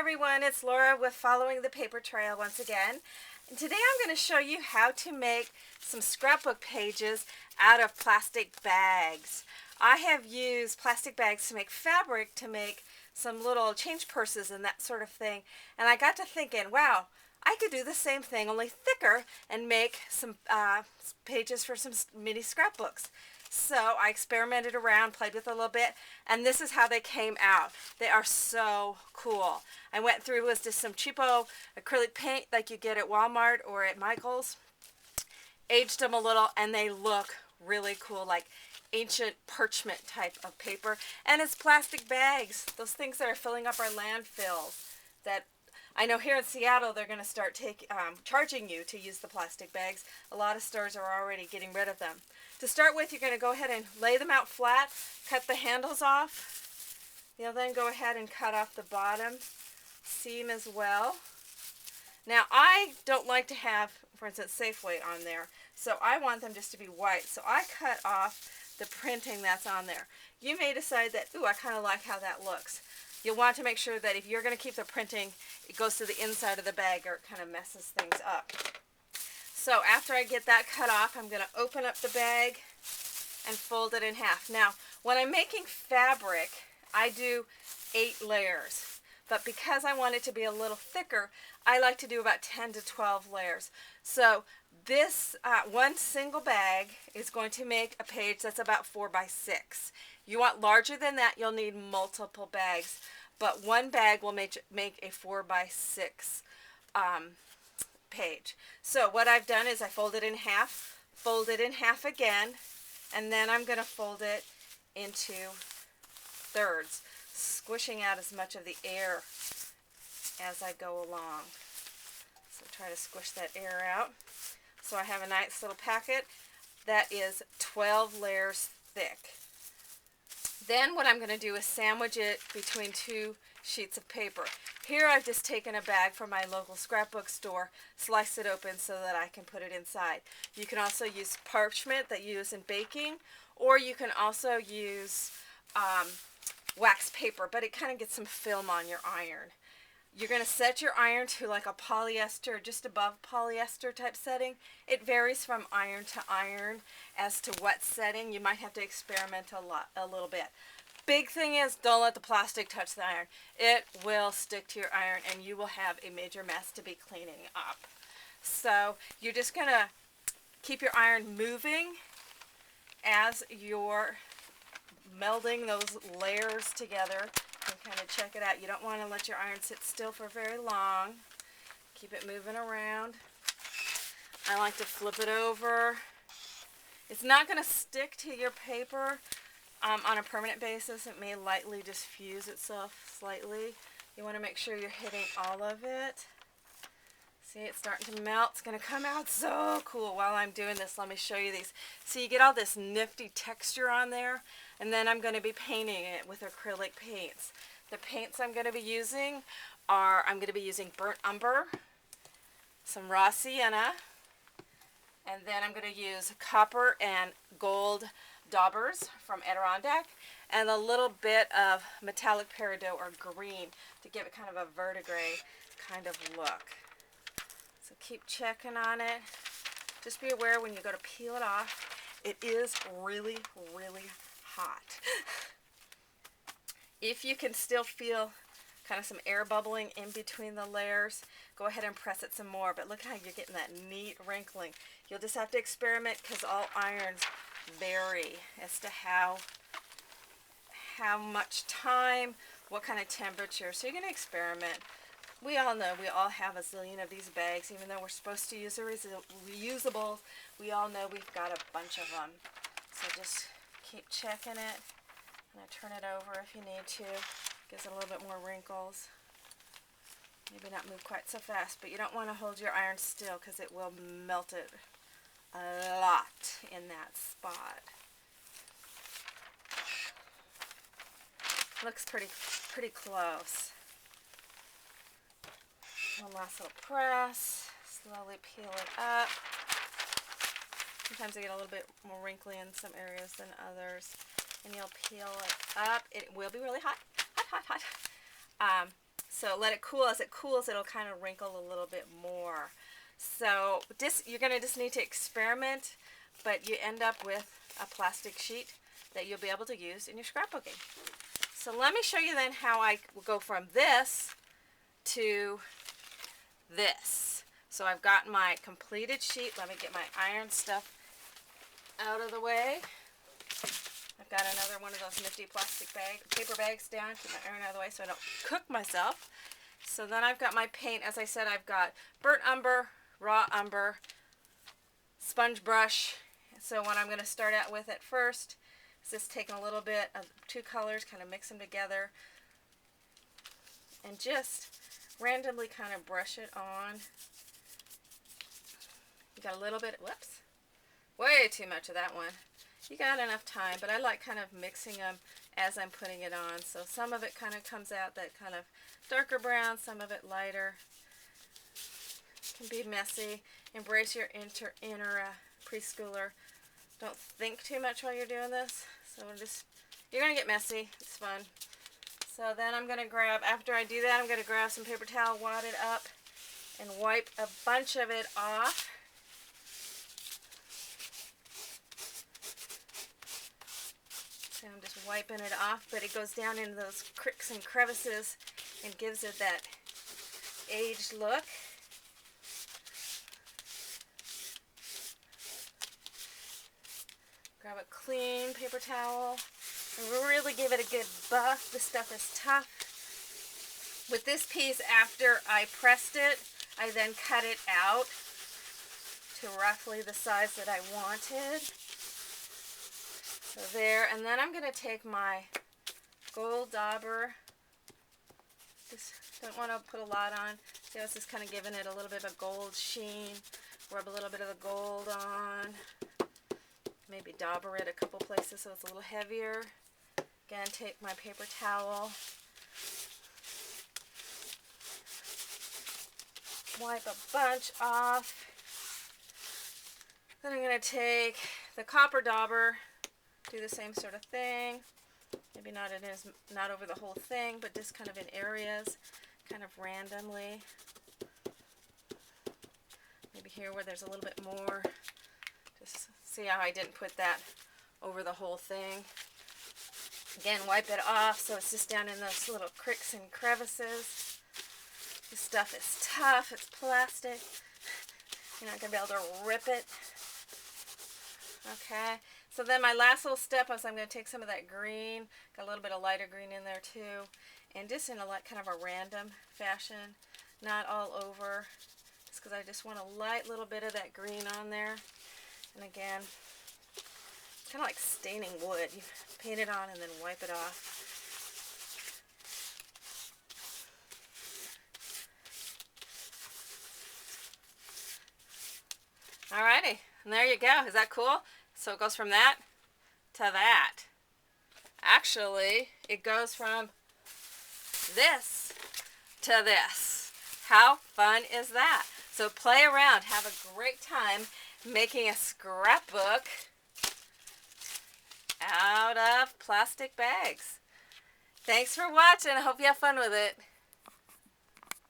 everyone, it's Laura with Following the Paper Trail once again. And today I'm going to show you how to make some scrapbook pages out of plastic bags. I have used plastic bags to make fabric, to make some little change purses and that sort of thing. And I got to thinking, wow, I could do the same thing, only thicker, and make some pages for some mini scrapbooks. So I experimented around, played with it a little bit, and this is how they came out. They are so cool. I went through with just some cheapo acrylic paint like you get at Walmart or at Michael's, aged them a little, and they look really cool, like ancient parchment type of paper. And it's plastic bags, those things that are filling up our landfills. That I know here in Seattle they're going to start charging you to use the plastic bags. A lot of stores are already getting rid of them. To start with, you're going to go ahead and lay them out flat, cut the handles off. You'll then go ahead and cut off the bottom seam as well. Now, I don't like to have, for instance, Safeway on there, so I want them just to be white. So I cut off the printing that's on there. You may decide that, ooh, I kind of like how that looks. You'll want to make sure that if you're going to keep the printing, it goes to the inside of the bag or it kind of messes things up. So after I get that cut off, I'm going to open up the bag and fold it in half. Now, when I'm making fabric, I do 8 layers. But because I want it to be a little thicker, I like to do about 10 to 12 layers. So this one single bag is going to make a page that's about 4 by 6. You want larger than that, you'll need multiple bags. But one bag will make a 4 by 6 page. So what I've done is I fold it in half again, and then I'm going to fold it into thirds, squishing out as much of the air as I go along. So try to squish that air out. So I have a nice little packet that is 12 layers thick. Then what I'm going to do is sandwich it between 2 sheets of paper. Here I've just taken a bag from my local scrapbook store, sliced it open so that I can put it inside. You can also use parchment that you use in baking, or you can also use wax paper, but it kind of gets some film on your iron. You're going to set your iron to like a polyester, just above polyester type setting. It varies from iron to iron as to what setting. You might have to experiment a little bit. Big thing is, don't let the plastic touch the iron. It will stick to your iron and you will have a major mess to be cleaning up. So you're just going to keep your iron moving as you're melding those layers together. And kind of check it out. You don't want to let your iron sit still for very long. Keep it moving around. I like to flip it over. It's not going to stick to your paper on a permanent basis. It may lightly diffuse itself slightly. You want to make sure you're hitting all of it. See, it's starting to melt. It's going to come out so cool. While I'm doing this, let me show you these. So you get all this nifty texture on there, and then I'm going to be painting it with acrylic paints. The paints I'm going to be using are, I'm going to be using burnt umber, some raw sienna, and then I'm going to use copper and gold daubers from Adirondack, and a little bit of metallic peridot or green to give it kind of a verdigris kind of look. So keep checking on it. Just be aware when you go to peel it off, it is really, really hot. If you can still feel kind of some air bubbling in between the layers, go ahead and press it some more. But look how you're getting that neat wrinkling. You'll just have to experiment because all irons vary as to how much time, what kind of temperature. So you're going to experiment. We all know we all have a zillion of these bags. Even though we're supposed to use a reusable, we all know we've got a bunch of them. So just keep checking it. And I turn it over if you need to. Gives it a little bit more wrinkles. Maybe not move quite so fast, but you don't want to hold your iron still because it will melt it a lot in that spot. Looks pretty close. One last little press. Slowly peel it up. Sometimes I get a little bit more wrinkly in some areas than others. And you'll peel it up. It will be really hot. Hot, hot, hot. So let it cool. As it cools, it'll kind of wrinkle a little bit more. So you're going to just need to experiment, but you end up with a plastic sheet that you'll be able to use in your scrapbooking. So let me show you then how I will go from this to this. So I've got my completed sheet. Let me get my iron stuff out of the way. I've got another one of those nifty plastic paper bags down. Keep my iron out of the way so I don't cook myself. So then I've got my paint. As I said, I've got burnt umber, raw umber, sponge brush. So what I'm going to start out with at first is just taking a little bit of two colors, kind of mix them together, and just randomly kind of brush it on. You got a little bit, whoops, way too much of that one. You got enough time, but I like kind of mixing them as I'm putting it on. So some of it kind of comes out that kind of darker brown, some of it lighter. It can be messy. Embrace your inner preschooler. Don't think too much while you're doing this. So you're going to get messy. It's fun. So then I'm going to grab, after I do that, I'm going to grab some paper towel, wad it up, and wipe a bunch of it off. So I'm just wiping it off, but it goes down into those cricks and crevices and gives it that aged look. Grab a clean paper towel and really give it a good buff. This stuff is tough. With this piece, after I pressed it, I then cut it out to roughly the size that I wanted. So there, and then I'm going to take my gold dauber. Just don't want to put a lot on. See, I was just kind of giving it a little bit of a gold sheen. Rub a little bit of the gold on. Maybe dauber it a couple places so it's a little heavier. Again, take my paper towel. Wipe a bunch off. Then I'm going to take the copper dauber. Do the same sort of thing. Maybe not over the whole thing, but just kind of in areas, kind of randomly. Maybe here where there's a little bit more. Just see how I didn't put that over the whole thing. Again, wipe it off so it's just down in those little cricks and crevices. This stuff is tough. It's plastic. You're not going to be able to rip it. Okay. So then my last little step is I'm going to take some of that green, got a little bit of lighter green in there too, and just in a kind of a random fashion, not all over, just because I just want a light little bit of that green on there. And again, it's kind of like staining wood. You paint it on and then wipe it off. Alrighty, and there you go. Is that cool? So it goes from that to that. Actually, it goes from this to this. How fun is that? So play around. Have a great time making a scrapbook out of plastic bags. Thanks for watching. I hope you have fun with it.